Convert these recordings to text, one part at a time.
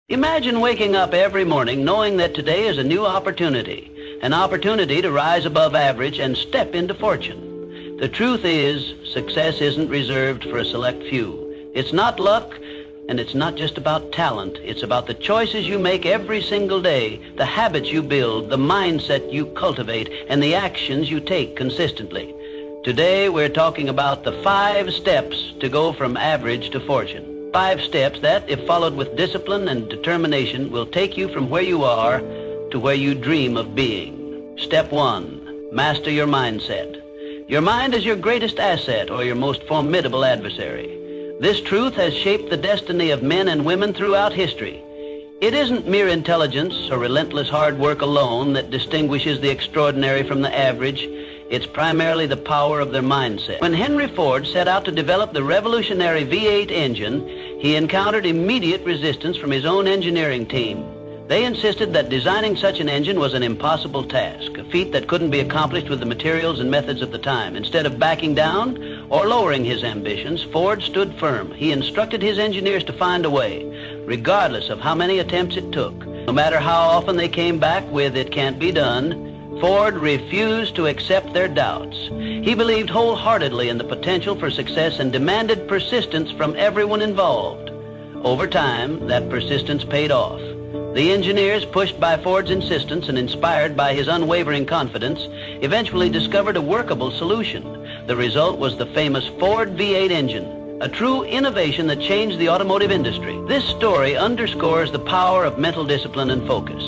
Imagine waking up every morning knowing that today is a new opportunity, an opportunity to rise above average and step into fortune. The truth is, success isn't reserved for a select few. It's not luck, and it's not just about talent. It's about the choices you make every single day, the habits you build, the mindset you cultivate, and the actions you take consistently. Today, we're talking about the 5 steps to go from average to fortune. 5 steps that, if followed with discipline and determination, will take you from where you are to where you dream of being. Step 1, master your mindset. Your mind is your greatest asset or your most formidable adversary. This truth has shaped the destiny of men and women throughout history. It isn't mere intelligence or relentless hard work alone that distinguishes the extraordinary from the average. It's primarily the power of their mindset. When Henry Ford set out to develop the revolutionary V8 engine, he encountered immediate resistance from his own engineering team. They insisted that designing such an engine was an impossible task, a feat that couldn't be accomplished with the materials and methods of the time. Instead of backing down or lowering his ambitions, Ford stood firm. He instructed his engineers to find a way, regardless of how many attempts it took. No matter how often they came back with "it can't be done," Ford refused to accept their doubts. He believed wholeheartedly in the potential for success and demanded persistence from everyone involved. Over time, that persistence paid off. The engineers, pushed by Ford's insistence and inspired by his unwavering confidence, eventually discovered a workable solution. The result was the famous Ford V8 engine, a true innovation that changed the automotive industry. This story underscores the power of mental discipline and focus.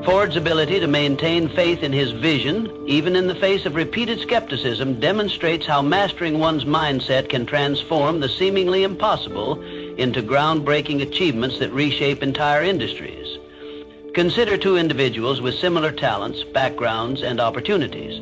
Ford's ability to maintain faith in his vision, even in the face of repeated skepticism, demonstrates how mastering one's mindset can transform the seemingly impossible into groundbreaking achievements that reshape entire industries. Consider 2 individuals with similar talents, backgrounds, and opportunities.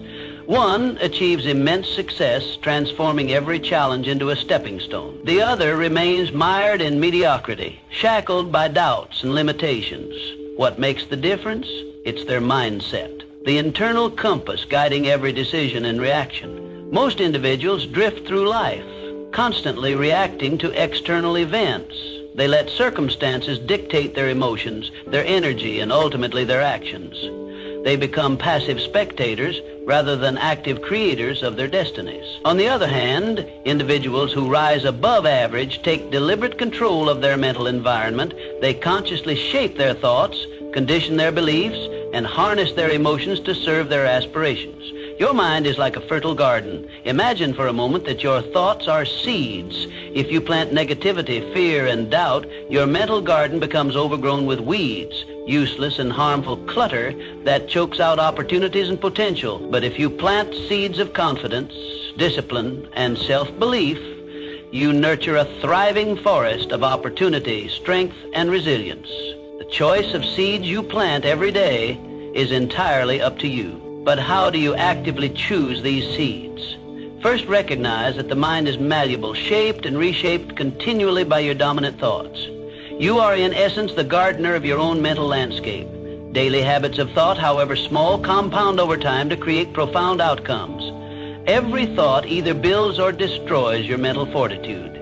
One achieves immense success, transforming every challenge into a stepping stone. The other remains mired in mediocrity, shackled by doubts and limitations. What makes the difference? It's their mindset, the internal compass guiding every decision and reaction. Most individuals drift through life, constantly reacting to external events. They let circumstances dictate their emotions, their energy, and ultimately their actions. They become passive spectators rather than active creators of their destinies. On the other hand, individuals who rise above average take deliberate control of their mental environment. They consciously shape their thoughts, condition their beliefs, and harness their emotions to serve their aspirations. Your mind is like a fertile garden. Imagine for a moment that your thoughts are seeds. If you plant negativity, fear, and doubt, your mental garden becomes overgrown with weeds, useless and harmful clutter that chokes out opportunities and potential. But if you plant seeds of confidence, discipline, and self-belief, you nurture a thriving forest of opportunity, strength, and resilience. The choice of seeds you plant every day is entirely up to you. But how do you actively choose these seeds? First, recognize that the mind is malleable, shaped and reshaped continually by your dominant thoughts. You are in essence the gardener of your own mental landscape. Daily habits of thought, however small, compound over time to create profound outcomes. Every thought either builds or destroys your mental fortitude.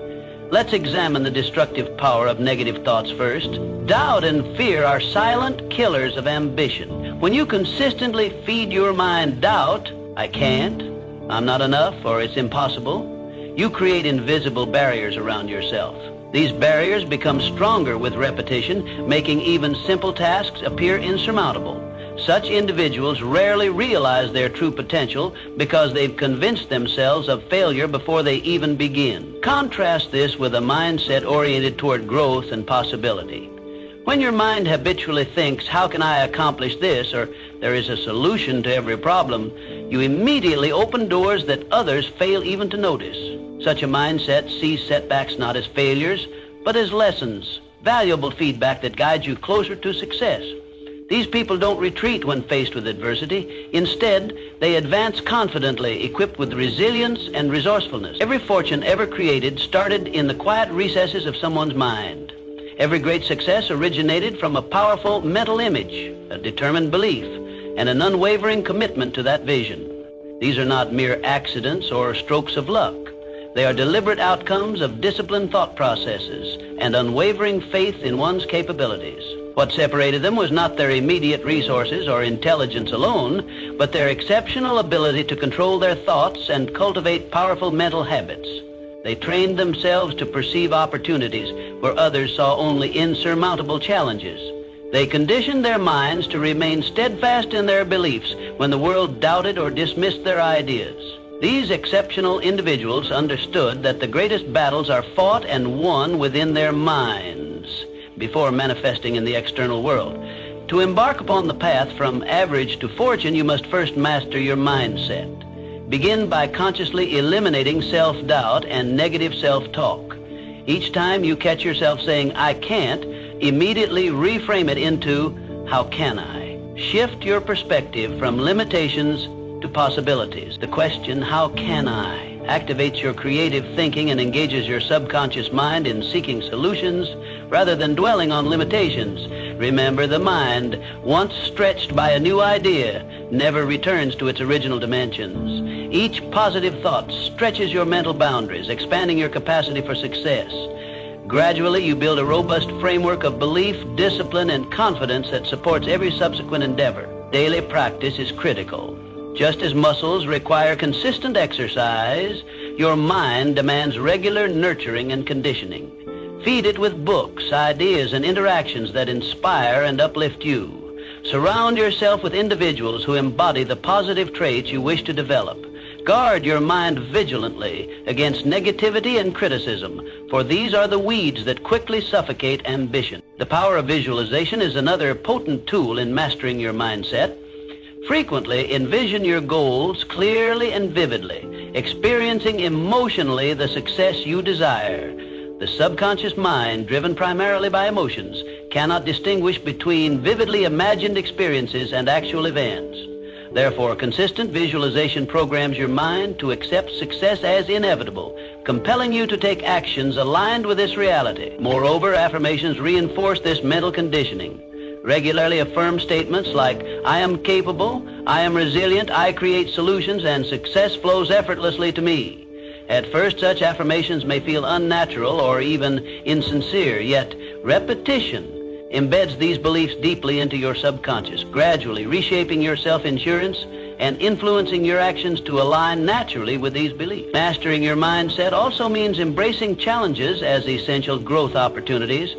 Let's examine the destructive power of negative thoughts first. Doubt and fear are silent killers of ambition. When you consistently feed your mind doubt, "I can't," "I'm not enough," or "it's impossible," you create invisible barriers around yourself. These barriers become stronger with repetition, making even simple tasks appear insurmountable. Such individuals rarely realize their true potential because they've convinced themselves of failure before they even begin. Contrast this with a mindset oriented toward growth and possibility. When your mind habitually thinks, "How can I accomplish this?" or "There is a solution to every problem," you immediately open doors that others fail even to notice. Such a mindset sees setbacks not as failures, but as lessons, valuable feedback that guides you closer to success. These people don't retreat when faced with adversity. Instead, they advance confidently, equipped with resilience and resourcefulness. Every fortune ever created started in the quiet recesses of someone's mind. Every great success originated from a powerful mental image, a determined belief, and an unwavering commitment to that vision. These are not mere accidents or strokes of luck. They are deliberate outcomes of disciplined thought processes and unwavering faith in one's capabilities. What separated them was not their immediate resources or intelligence alone, but their exceptional ability to control their thoughts and cultivate powerful mental habits. They trained themselves to perceive opportunities where others saw only insurmountable challenges. They conditioned their minds to remain steadfast in their beliefs when the world doubted or dismissed their ideas. These exceptional individuals understood that the greatest battles are fought and won within their minds before manifesting in the external world. To embark upon the path from average to fortune, you must first master your mindset. Begin by consciously eliminating self-doubt and negative self-talk. Each time you catch yourself saying, "I can't," immediately reframe it into, "How can I?" Shift your perspective from limitations to possibilities. The question, "How can I?" activates your creative thinking and engages your subconscious mind in seeking solutions rather than dwelling on limitations. Remember, the mind, once stretched by a new idea, never returns to its original dimensions. Each positive thought stretches your mental boundaries, expanding your capacity for success. Gradually, you build a robust framework of belief, discipline, and confidence that supports every subsequent endeavor. Daily practice is critical. Just as muscles require consistent exercise, your mind demands regular nurturing and conditioning. Feed it with books, ideas, and interactions that inspire and uplift you. Surround yourself with individuals who embody the positive traits you wish to develop. Guard your mind vigilantly against negativity and criticism, for these are the weeds that quickly suffocate ambition. The power of visualization is another potent tool in mastering your mindset. Frequently envision your goals clearly and vividly, experiencing emotionally the success you desire. The subconscious mind, driven primarily by emotions, cannot distinguish between vividly imagined experiences and actual events. Therefore, consistent visualization programs your mind to accept success as inevitable, compelling you to take actions aligned with this reality. Moreover, affirmations reinforce this mental conditioning. Regularly affirm statements like, "I am capable, I am resilient, I create solutions, and success flows effortlessly to me." At first, such affirmations may feel unnatural or even insincere, yet repetition embeds these beliefs deeply into your subconscious, gradually reshaping your self-insurance and influencing your actions to align naturally with these beliefs. Mastering your mindset also means embracing challenges as essential growth opportunities.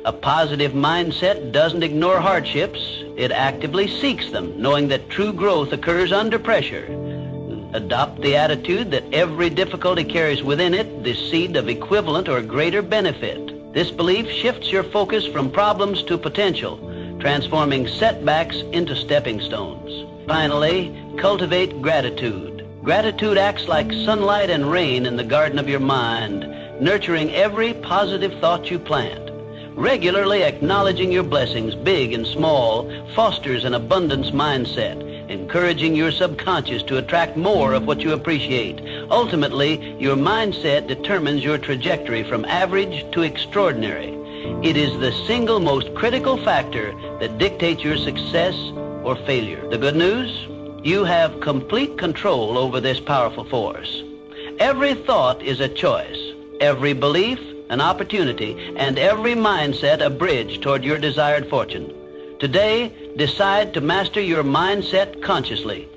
A positive mindset doesn't ignore hardships, it actively seeks them, knowing that true growth occurs under pressure. Adopt the attitude that every difficulty carries within it the seed of equivalent or greater benefit. This belief shifts your focus from problems to potential, transforming setbacks into stepping stones. Finally, cultivate gratitude. Gratitude acts like sunlight and rain in the garden of your mind, nurturing every positive thought you plant. Regularly acknowledging your blessings, big and small, fosters an abundance mindset, encouraging your subconscious to attract more of what you appreciate. Ultimately, your mindset determines your trajectory from average to extraordinary. It is the single most critical factor that dictates your success or failure. The good news? You have complete control over this powerful force. Every thought is a choice. Every belief, an opportunity, and every mindset a bridge toward your desired fortune. Today, decide to master your mindset consciously.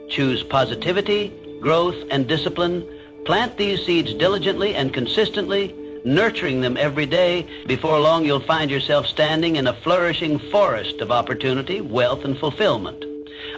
Choose positivity, growth, and discipline. Plant these seeds diligently and consistently, nurturing them every day. Before long, you'll find yourself standing in a flourishing forest of opportunity, wealth, and fulfillment.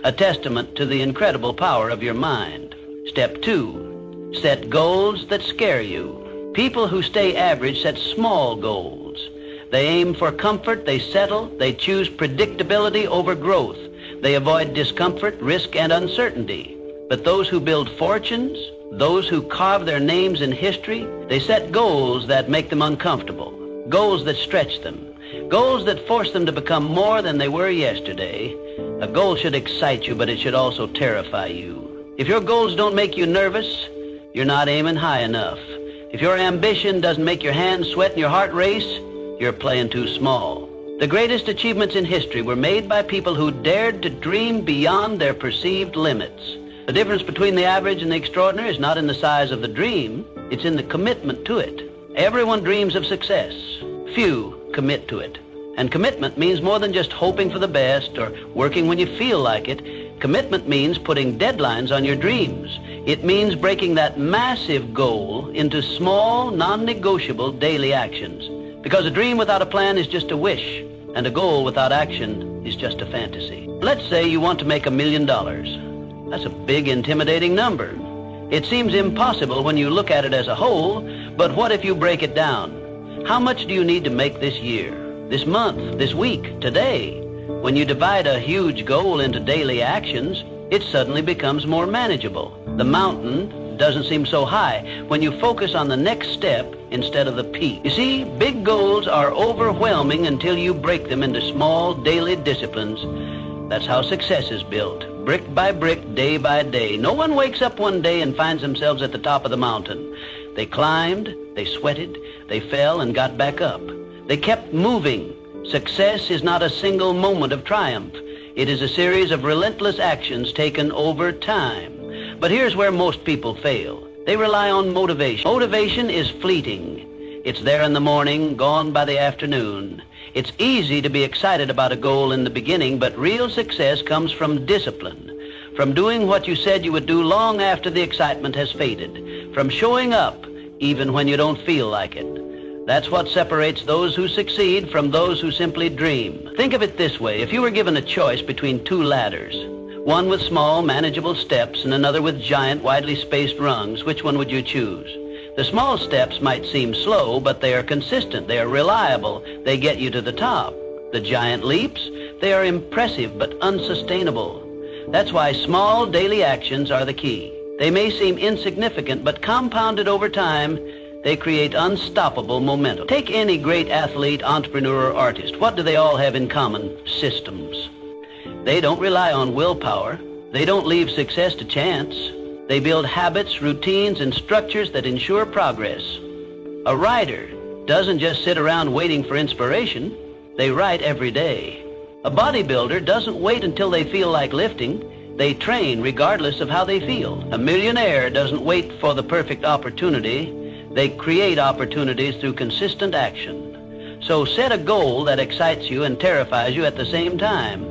A testament to the incredible power of your mind. Step 2, set goals that scare you. People who stay average set small goals. They aim for comfort, they settle, they choose predictability over growth. They avoid discomfort, risk, and uncertainty. But those who build fortunes, those who carve their names in history, they set goals that make them uncomfortable, goals that stretch them, goals that force them to become more than they were yesterday. A goal should excite you, but it should also terrify you. If your goals don't make you nervous, you're not aiming high enough. If your ambition doesn't make your hands sweat and your heart race, you're playing too small. The greatest achievements in history were made by people who dared to dream beyond their perceived limits. The difference between the average and the extraordinary is not in the size of the dream, It's in the commitment to it. Everyone dreams of success. Few commit to it. And commitment means more than just hoping for the best or working when you feel like it. Commitment means putting deadlines on your dreams. It means breaking that massive goal into small, non-negotiable daily actions. Because a dream without a plan is just a wish, and a goal without action is just a fantasy. Let's say you want to make $1 million. That's a big, intimidating number. It seems impossible when you look at it as a whole, but what if you break it down? How much do you need to make this year, this month, this week, today? When you divide a huge goal into daily actions, it suddenly becomes more manageable. The mountain doesn't seem so high when you focus on the next step instead of the peak. You see, big goals are overwhelming until you break them into small daily disciplines. That's how success is built, brick by brick, day by day. No one wakes up one day and finds themselves at the top of the mountain. They climbed, they sweated, they fell and got back up. They kept moving. Success is not a single moment of triumph. It is a series of relentless actions taken over time. But here's where most people fail. They rely on motivation. Motivation is fleeting. It's there in the morning, gone by the afternoon. It's easy to be excited about a goal in the beginning, but real success comes from discipline, from doing what you said you would do long after the excitement has faded, from showing up even when you don't feel like it. That's what separates those who succeed from those who simply dream. Think of it this way. If you were given a choice between two ladders, one with small, manageable steps and another with giant, widely spaced rungs, which one would you choose? The small steps might seem slow, but they are consistent, they are reliable, they get you to the top. The giant leaps, they are impressive but unsustainable. That's why small daily actions are the key. They may seem insignificant, but compounded over time, they create unstoppable momentum. Take any great athlete, entrepreneur, or artist. What do they all have in common? Systems. They don't rely on willpower. They don't leave success to chance. They build habits, routines, and structures that ensure progress. A writer doesn't just sit around waiting for inspiration. They write every day. A bodybuilder doesn't wait until they feel like lifting. They train regardless of how they feel. A millionaire doesn't wait for the perfect opportunity. They create opportunities through consistent action. So set a goal that excites you and terrifies you at the same time.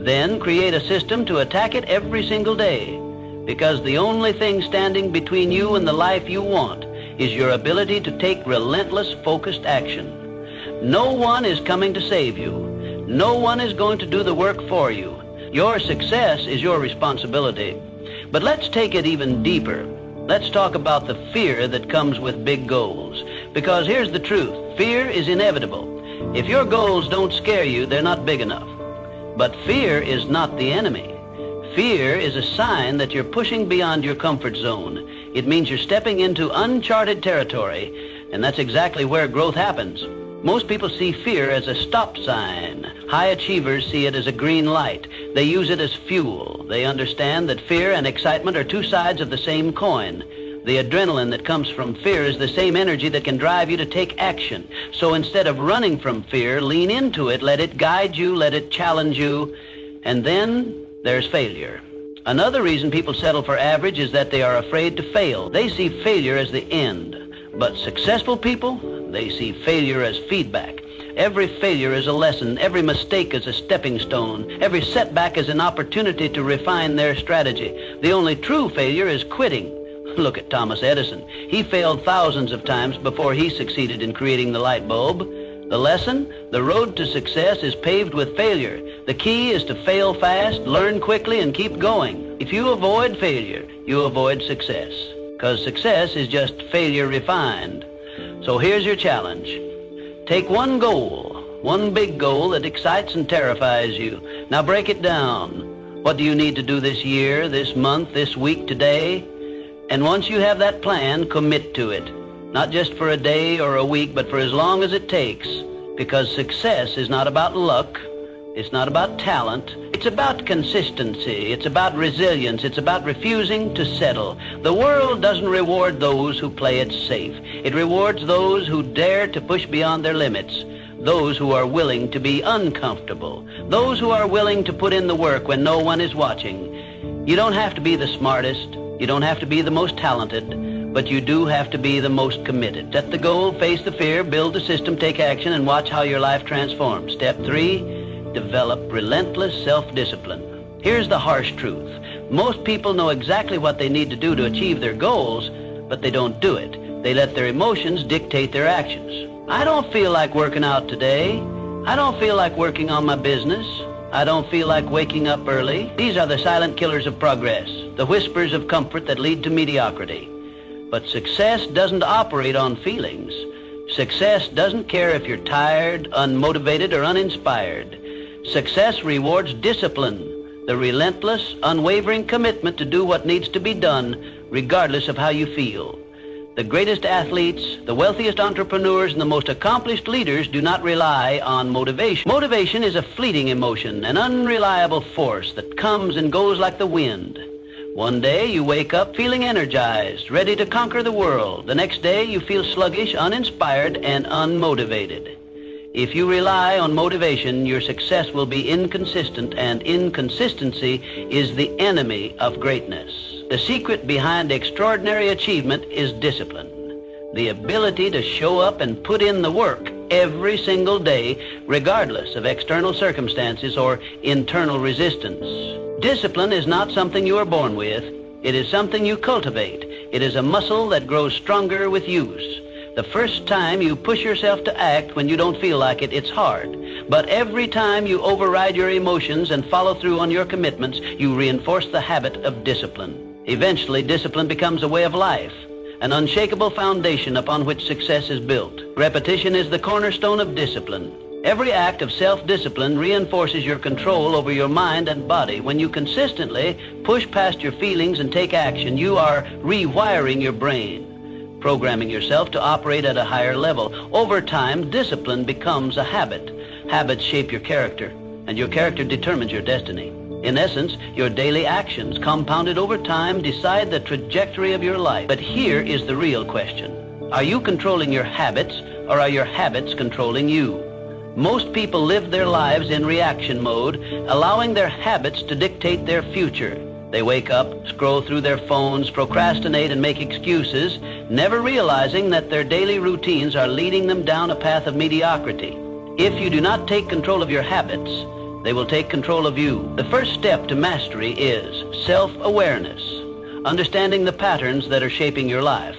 Then create a system to attack it every single day. Because the only thing standing between you and the life you want is your ability to take relentless, focused action. No one is coming to save you. No one is going to do the work for you. Your success is your responsibility. But let's take it even deeper. Let's talk about the fear that comes with big goals. Because here's the truth. Fear is inevitable. If your goals don't scare you, they're not big enough. But fear is not the enemy. Fear is a sign that you're pushing beyond your comfort zone. It means you're stepping into uncharted territory, and that's exactly where growth happens. Most people see fear as a stop sign. High achievers see it as a green light. They use it as fuel. They understand that fear and excitement are two sides of the same coin. The adrenaline that comes from fear is the same energy that can drive you to take action. So instead of running from fear, lean into it, let it guide you, let it challenge you, and then there's failure. Another reason people settle for average is that they are afraid to fail. They see failure as the end. But successful people, they see failure as feedback. Every failure is a lesson. Every mistake is a stepping stone. Every setback is an opportunity to refine their strategy. The only true failure is quitting. Look at Thomas Edison. He failed thousands of times before he succeeded in creating the light bulb. The lesson? The road to success is paved with failure. The key is to fail fast, learn quickly, and keep going. If you avoid failure, you avoid success. Because success is just failure refined. So here's your challenge. Take one goal, one big goal that excites and terrifies you. Now break it down. What do you need to do this year, this month, this week, today? And once you have that plan, commit to it. Not just for a day or a week, but for as long as it takes. Because success is not about luck. It's not about talent. It's about consistency. It's about resilience. It's about refusing to settle. The world doesn't reward those who play it safe. It rewards those who dare to push beyond their limits. Those who are willing to be uncomfortable. Those who are willing to put in the work when no one is watching. You don't have to be the smartest. You don't have to be the most talented. but you do have to be the most committed. Set the goal, face the fear, build the system, take action, and watch how your life transforms. Step 3, develop relentless self-discipline. Here's the harsh truth. Most people know exactly what they need to do to achieve their goals, but they don't do it. They let their emotions dictate their actions. I don't feel like working out today. I don't feel like working on my business. I don't feel like waking up early. These are the silent killers of progress, the whispers of comfort that lead to mediocrity. But success doesn't operate on feelings. Success doesn't care if you're tired, unmotivated, or uninspired. Success rewards discipline, the relentless, unwavering commitment to do what needs to be done, regardless of how you feel. The greatest athletes, the wealthiest entrepreneurs, and the most accomplished leaders do not rely on motivation. Motivation is a fleeting emotion, an unreliable force that comes and goes like the wind. One day you wake up feeling energized, ready to conquer the world. The next day you feel sluggish, uninspired, and unmotivated. If you rely on motivation, your success will be inconsistent, and inconsistency is the enemy of greatness. The secret behind extraordinary achievement is discipline, the ability to show up and put in the work every single day, regardless of external circumstances or internal resistance. Discipline is not something you are born with. It is something you cultivate. It is a muscle that grows stronger with use. The first time you push yourself to act when you don't feel like it, it's hard. But every time you override your emotions and follow through on your commitments, you reinforce the habit of discipline. Eventually, discipline becomes a way of life, an unshakable foundation upon which success is built. Repetition is the cornerstone of discipline. Every act of self-discipline reinforces your control over your mind and body. When you consistently push past your feelings and take action, you are rewiring your brain, programming yourself to operate at a higher level. Over time, discipline becomes a habit. Habits shape your character, and your character determines your destiny. In essence, your daily actions, compounded over time, decide the trajectory of your life. But here is the real question. Are you controlling your habits, or are your habits controlling you? Most people live their lives in reaction mode, allowing their habits to dictate their future. They wake up, scroll through their phones, procrastinate, and make excuses, never realizing that their daily routines are leading them down a path of mediocrity. If you do not take control of your habits, they will take control of you. The first step to mastery is self-awareness, understanding the patterns that are shaping your life.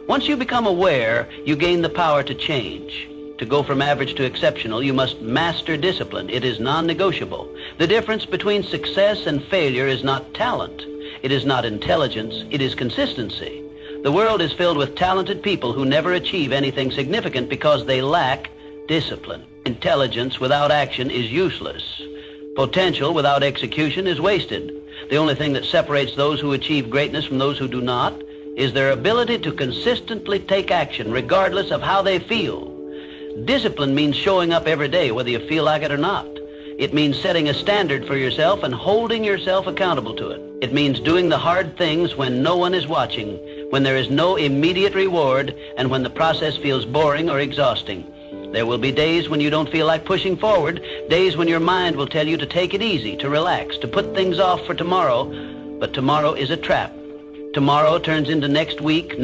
Once you become aware, you gain the power to change. To go from average to exceptional, you must master discipline. It is non-negotiable. The difference between success and failure is not talent. It is not intelligence. It is consistency. The world is filled with talented people who never achieve anything significant because they lack discipline. Intelligence without action is useless. Potential without execution is wasted. The only thing that separates those who achieve greatness from those who do not is their ability to consistently take action regardless of how they feel. Discipline means showing up every day whether you feel like it or not. It means setting a standard for yourself and holding yourself accountable to it. It means doing the hard things when no one is watching, when there is no immediate reward, and when the process feels boring or exhausting. There will be days when you don't feel like pushing forward, days when your mind will tell you to take it easy, to relax, to put things off for tomorrow. But tomorrow is a trap. Tomorrow turns into next week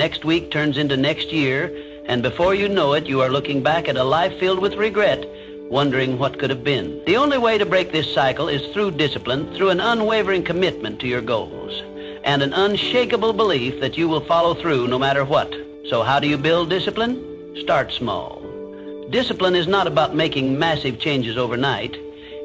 turns into next year, and before you know it, you are looking back at a life filled with regret, wondering what could have been. The only way to break this cycle is through discipline, through an unwavering commitment to your goals, and an unshakable belief that you will follow through no matter what. So how do you build discipline? Start small. Discipline is not about making massive changes overnight.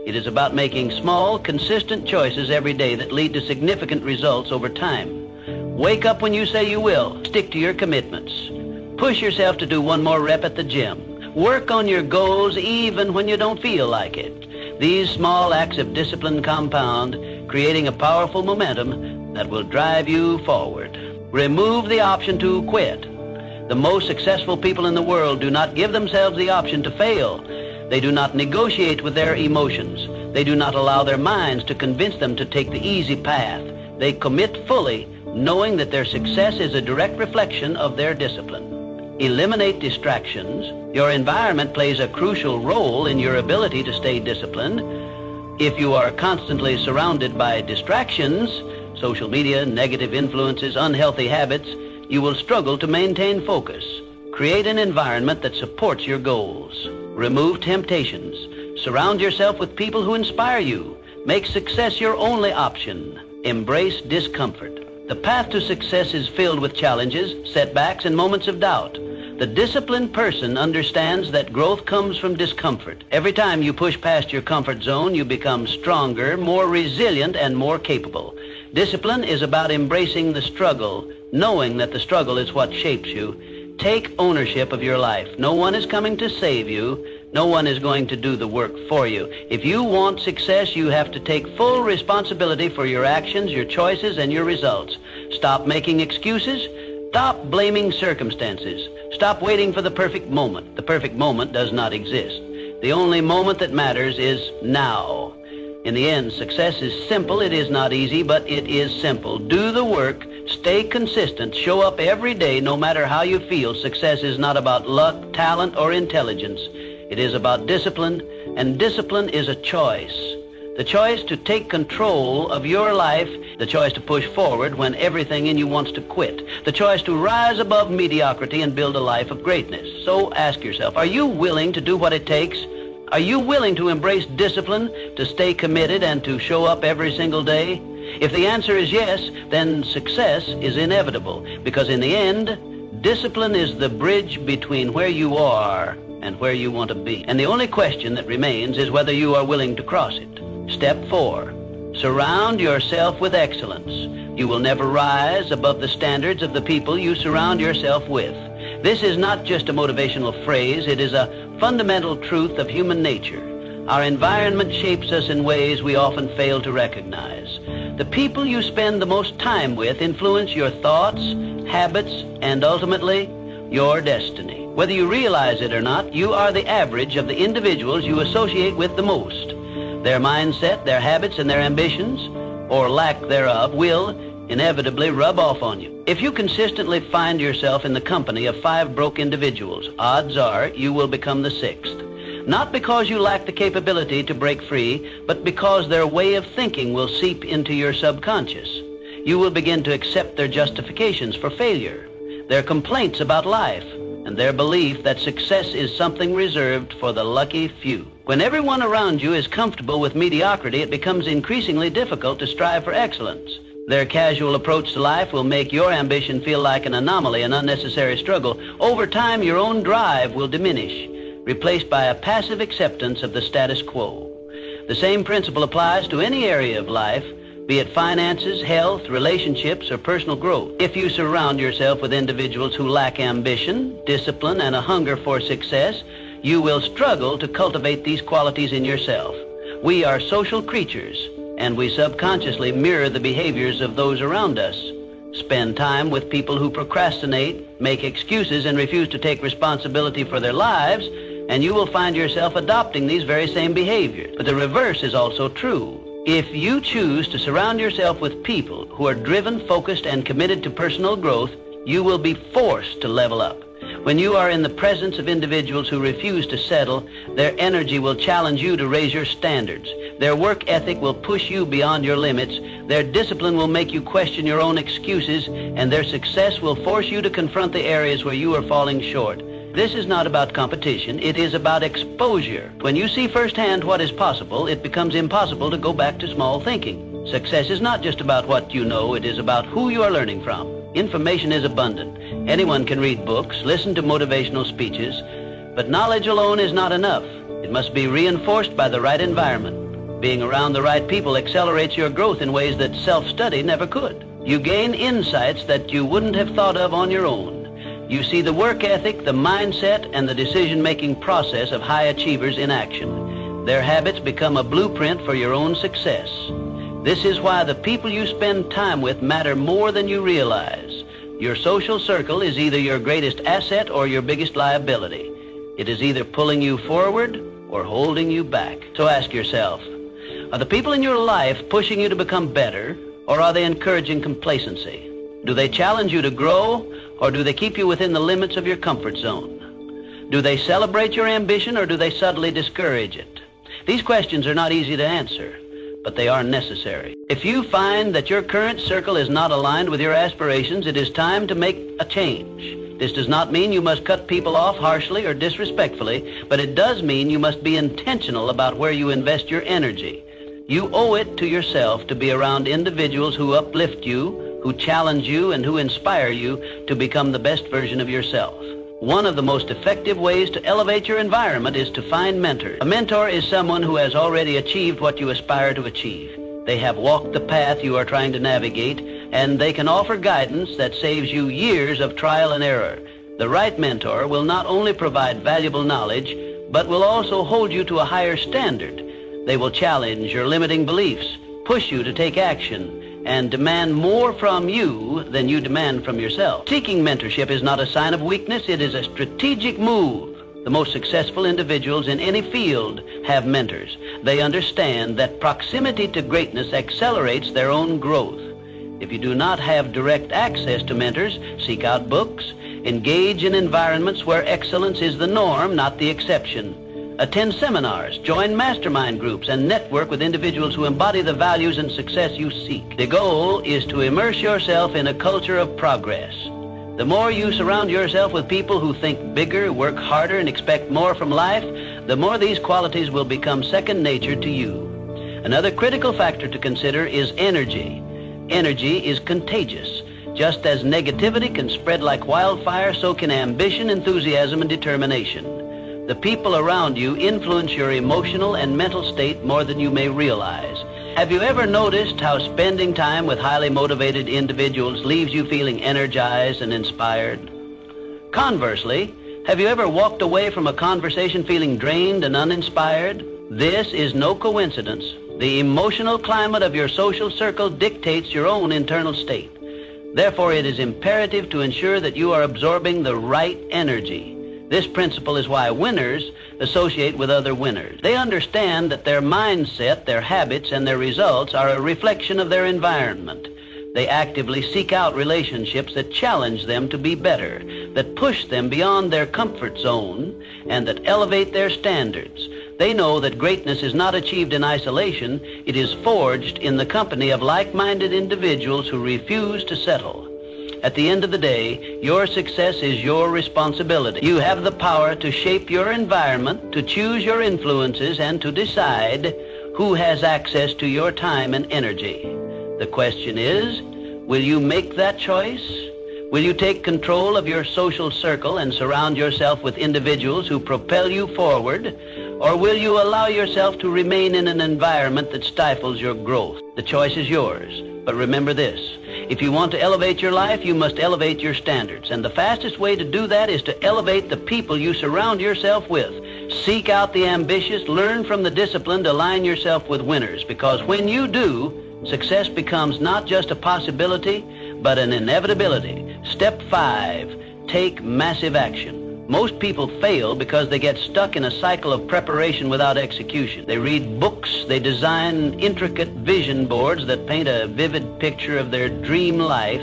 It is about making small, consistent choices every day that lead to significant results over time. Wake up when you say you will. Stick to your commitments. Push yourself to do one more rep at the gym. Work on your goals even when you don't feel like it. These small acts of discipline compound, creating a powerful momentum that will drive you forward. Remove the option to quit. The most successful people in the world do not give themselves the option to fail. They do not negotiate with their emotions. They do not allow their minds to convince them to take the easy path. They commit fully, knowing that their success is a direct reflection of their discipline. Eliminate distractions. Your environment plays a crucial role in your ability to stay disciplined. If you are constantly surrounded by distractions, social media, negative influences, unhealthy habits, you will struggle to maintain focus. Create an environment that supports your goals. Remove temptations. Surround yourself with people who inspire you. Make success your only option. Embrace discomfort. The path to success is filled with challenges, setbacks, and moments of doubt. The disciplined person understands that growth comes from discomfort. Every time you push past your comfort zone, you become stronger, more resilient, and more capable. Discipline is about embracing the struggle, knowing that the struggle is what shapes you. Take ownership of your life. No one is coming to save you. No one is going to do the work for you. If you want success, you have to take full responsibility for your actions, your choices, and your results. Stop making excuses. Stop blaming circumstances. Stop waiting for the perfect moment. The perfect moment does not exist. The only moment that matters is now. In the end, success is simple. It is not easy, but it is simple. Do the work. Stay consistent. Show up every day, no matter how you feel. Success is not about luck, talent, or intelligence. It is about discipline, and discipline is a choice. The choice to take control of your life, the choice to push forward when everything in you wants to quit, the choice to rise above mediocrity and build a life of greatness. So ask yourself, are you willing to do what it takes? Are you willing to embrace discipline, to stay committed, and to show up every single day? If the answer is yes, then success is inevitable, because in the end, discipline is the bridge between where you are and where you want to be. And the only question that remains is whether you are willing to cross it. Step 4, surround yourself with excellence. You will never rise above the standards of the people you surround yourself with. This is not just a motivational phrase, it is a fundamental truth of human nature. Our environment shapes us in ways we often fail to recognize. The people you spend the most time with influence your thoughts, habits, and ultimately, your destiny. Whether you realize it or not, you are the average of the individuals you associate with the most. Their mindset, their habits, and their ambitions, or lack thereof, will inevitably rub off on you. If you consistently find yourself in the company of 5 broke individuals, odds are you will become the 6th. Not because you lack the capability to break free, but because their way of thinking will seep into your subconscious. You will begin to accept their justifications for failure, their complaints about life, and their belief that success is something reserved for the lucky few. When everyone around you is comfortable with mediocrity, it becomes increasingly difficult to strive for excellence. Their casual approach to life will make your ambition feel like an anomaly, an unnecessary struggle. Over time, your own drive will diminish, replaced by a passive acceptance of the status quo. The same principle applies to any area of life, be it finances, health, relationships, or personal growth. If you surround yourself with individuals who lack ambition, discipline, and a hunger for success, you will struggle to cultivate these qualities in yourself. We are social creatures, and we subconsciously mirror the behaviors of those around us. Spend time with people who procrastinate, make excuses, and refuse to take responsibility for their lives, and you will find yourself adopting these very same behaviors. But the reverse is also true. If you choose to surround yourself with people who are driven, focused, and committed to personal growth, you will be forced to level up. When you are in the presence of individuals who refuse to settle, their energy will challenge you to raise your standards. Their work ethic will push you beyond your limits. Their discipline will make you question your own excuses, and their success will force you to confront the areas where you are falling short. This is not about competition, it is about exposure. When you see firsthand what is possible, it becomes impossible to go back to small thinking. Success is not just about what you know, it is about who you are learning from. Information is abundant. Anyone can read books, listen to motivational speeches, but knowledge alone is not enough. It must be reinforced by the right environment. Being around the right people accelerates your growth in ways that self-study never could. You gain insights that you wouldn't have thought of on your own. You see the work ethic, the mindset, and the decision-making process of high achievers in action. Their habits become a blueprint for your own success. This is why the people you spend time with matter more than you realize. Your social circle is either your greatest asset or your biggest liability. It is either pulling you forward or holding you back. So ask yourself, are the people in your life pushing you to become better, or are they encouraging complacency? Do they challenge you to grow, or do they keep you within the limits of your comfort zone? Do they celebrate your ambition, or do they subtly discourage it? These questions are not easy to answer, but they are necessary. If you find that your current circle is not aligned with your aspirations, it is time to make a change. This does not mean you must cut people off harshly or disrespectfully, but it does mean you must be intentional about where you invest your energy. You owe it to yourself to be around individuals who uplift you, who challenge you, and who inspire you to become the best version of yourself. One of the most effective ways to elevate your environment is to find mentors. A mentor is someone who has already achieved what you aspire to achieve. They have walked the path you are trying to navigate, and they can offer guidance that saves you years of trial and error. The right mentor will not only provide valuable knowledge, but will also hold you to a higher standard. They will challenge your limiting beliefs, push you to take action, and demand more from you than you demand from yourself. Seeking mentorship is not a sign of weakness, it is a strategic move. The most successful individuals in any field have mentors. They understand that proximity to greatness accelerates their own growth. If you do not have direct access to mentors, seek out books, engage in environments where excellence is the norm, not the exception. Attend seminars, join mastermind groups, and network with individuals who embody the values and success you seek. The goal is to immerse yourself in a culture of progress. The more you surround yourself with people who think bigger, work harder, and expect more from life, the more these qualities will become second nature to you. Another critical factor to consider is energy. Energy is contagious. Just as negativity can spread like wildfire, so can ambition, enthusiasm, and determination. The people around you influence your emotional and mental state more than you may realize. Have you ever noticed how spending time with highly motivated individuals leaves you feeling energized and inspired? Conversely, have you ever walked away from a conversation feeling drained and uninspired? This is no coincidence. The emotional climate of your social circle dictates your own internal state. Therefore, it is imperative to ensure that you are absorbing the right energy. This principle is why winners associate with other winners. They understand that their mindset, their habits, and their results are a reflection of their environment. They actively seek out relationships that challenge them to be better, that push them beyond their comfort zone, and that elevate their standards. They know that greatness is not achieved in isolation. It is forged in the company of like-minded individuals who refuse to settle. At the end of the day, your success is your responsibility. You have the power to shape your environment, to choose your influences, and to decide who has access to your time and energy. The question is, will you make that choice? Will you take control of your social circle and surround yourself with individuals who propel you forward? Or will you allow yourself to remain in an environment that stifles your growth? The choice is yours. But remember this, if you want to elevate your life, you must elevate your standards. And the fastest way to do that is to elevate the people you surround yourself with. Seek out the ambitious, learn from the disciplined, align yourself with winners. Because when you do, success becomes not just a possibility, but an inevitability. Step 5, take massive action. Most people fail because they get stuck in a cycle of preparation without execution. They read books, they design intricate vision boards that paint a vivid picture of their dream life.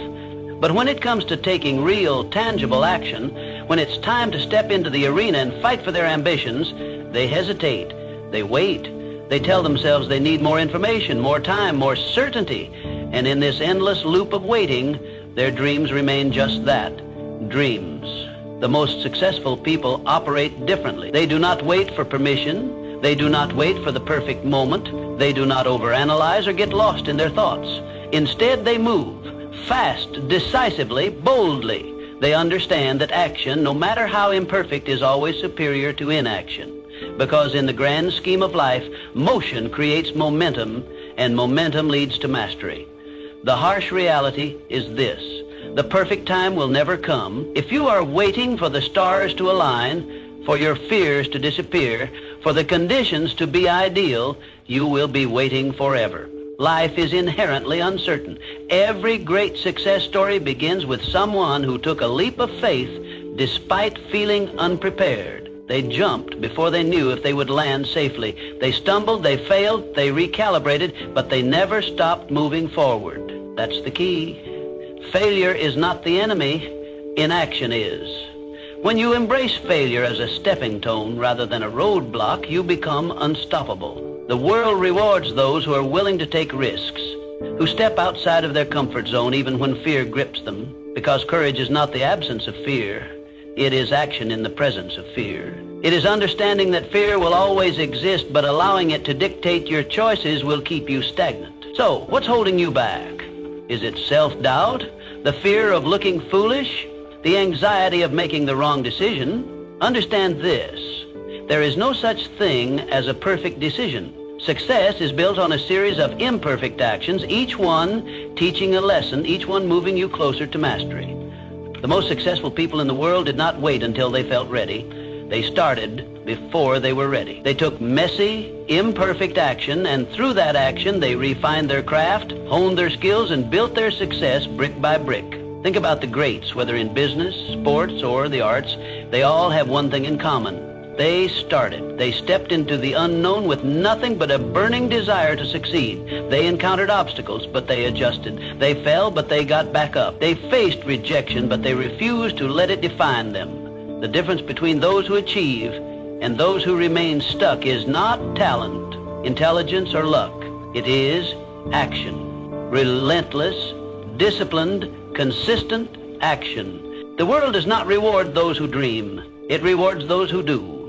But when it comes to taking real, tangible action, when it's time to step into the arena and fight for their ambitions, they hesitate, they wait. They tell themselves they need more information, more time, more certainty. And in this endless loop of waiting, their dreams remain just that, dreams. The most successful people operate differently. They do not wait for permission. They do not wait for the perfect moment. They do not overanalyze or get lost in their thoughts. Instead, they move fast, decisively, boldly. They understand that action, no matter how imperfect, is always superior to inaction. Because in the grand scheme of life, motion creates momentum, and momentum leads to mastery. The harsh reality is this: the perfect time will never come. If you are waiting for the stars to align, for your fears to disappear, for the conditions to be ideal, you will be waiting forever. Life is inherently uncertain. Every great success story begins with someone who took a leap of faith despite feeling unprepared. They jumped before they knew if they would land safely. They stumbled, they failed, they recalibrated, but they never stopped moving forward. That's the key. Failure is not the enemy, inaction is. When you embrace failure as a stepping stone rather than a roadblock, you become unstoppable. The world rewards those who are willing to take risks, who step outside of their comfort zone even when fear grips them, because courage is not the absence of fear. It is action in the presence of fear. It is understanding that fear will always exist, but allowing it to dictate your choices will keep you stagnant. So, what's holding you back? Is it self-doubt? The fear of looking foolish? The anxiety of making the wrong decision? Understand this. There is no such thing as a perfect decision. Success is built on a series of imperfect actions, each one teaching a lesson, each one moving you closer to mastery. The most successful people in the world did not wait until they felt ready. They started before they were ready. They took messy, imperfect action, and through that action, they refined their craft, honed their skills, and built their success brick by brick. Think about the greats, whether in business, sports, or the arts. They all have one thing in common. They started. They stepped into the unknown with nothing but a burning desire to succeed. They encountered obstacles, but they adjusted. They fell, but they got back up. They faced rejection, but they refused to let it define them. The difference between those who achieve and those who remain stuck is not talent, intelligence, or luck. It is action. Relentless, disciplined, consistent action. The world does not reward those who dream. It rewards those who do.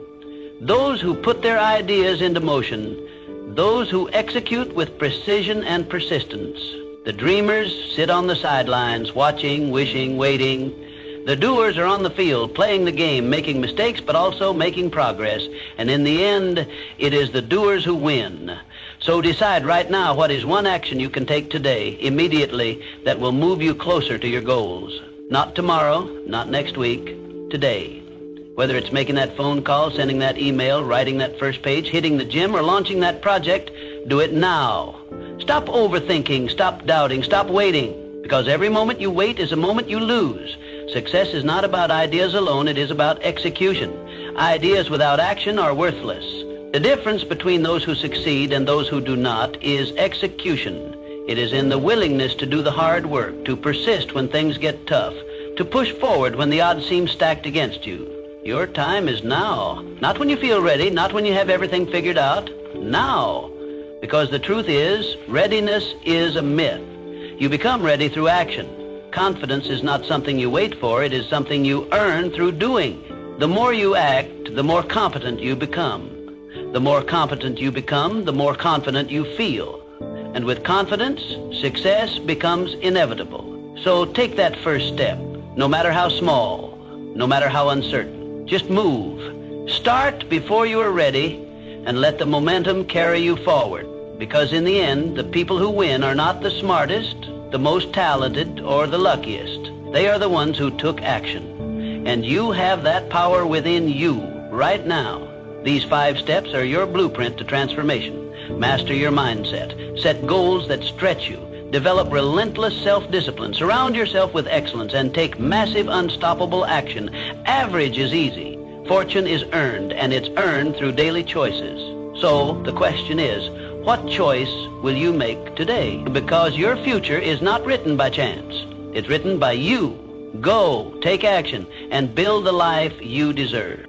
Those who put their ideas into motion, those who execute with precision and persistence. The dreamers sit on the sidelines, watching, wishing, waiting. The doers are on the field, playing the game, making mistakes, but also making progress. And in the end, it is the doers who win. So decide right now what is one action you can take today, immediately, that will move you closer to your goals. Not tomorrow, not next week, today. Whether it's making that phone call, sending that email, writing that first page, hitting the gym, or launching that project, do it now. Stop overthinking, stop doubting, stop waiting, because every moment you wait is a moment you lose. Success is not about ideas alone, it is about execution. Ideas without action are worthless. The difference between those who succeed and those who do not is execution. It is in the willingness to do the hard work, to persist when things get tough, to push forward when the odds seem stacked against you. Your time is now. Not when you feel ready, not when you have everything figured out. Now. Because the truth is, readiness is a myth. You become ready through action. Confidence is not something you wait for, it is something you earn through doing. The more you act, the more competent you become. The more competent you become, the more confident you feel. And with confidence, success becomes inevitable. So take that first step, no matter how small, no matter how uncertain. Just move. Start before you are ready and let the momentum carry you forward. Because in the end, the people who win are not the smartest, the most talented, or the luckiest. They are the ones who took action. And you have that power within you right now. These 5 steps are your blueprint to transformation. Master your mindset. Set goals that stretch you. Develop relentless self-discipline. Surround yourself with excellence and take massive, unstoppable action. Average is easy. Fortune is earned, and it's earned through daily choices. So the question is, what choice will you make today? Because your future is not written by chance. It's written by you. Go, take action, and build the life you deserve.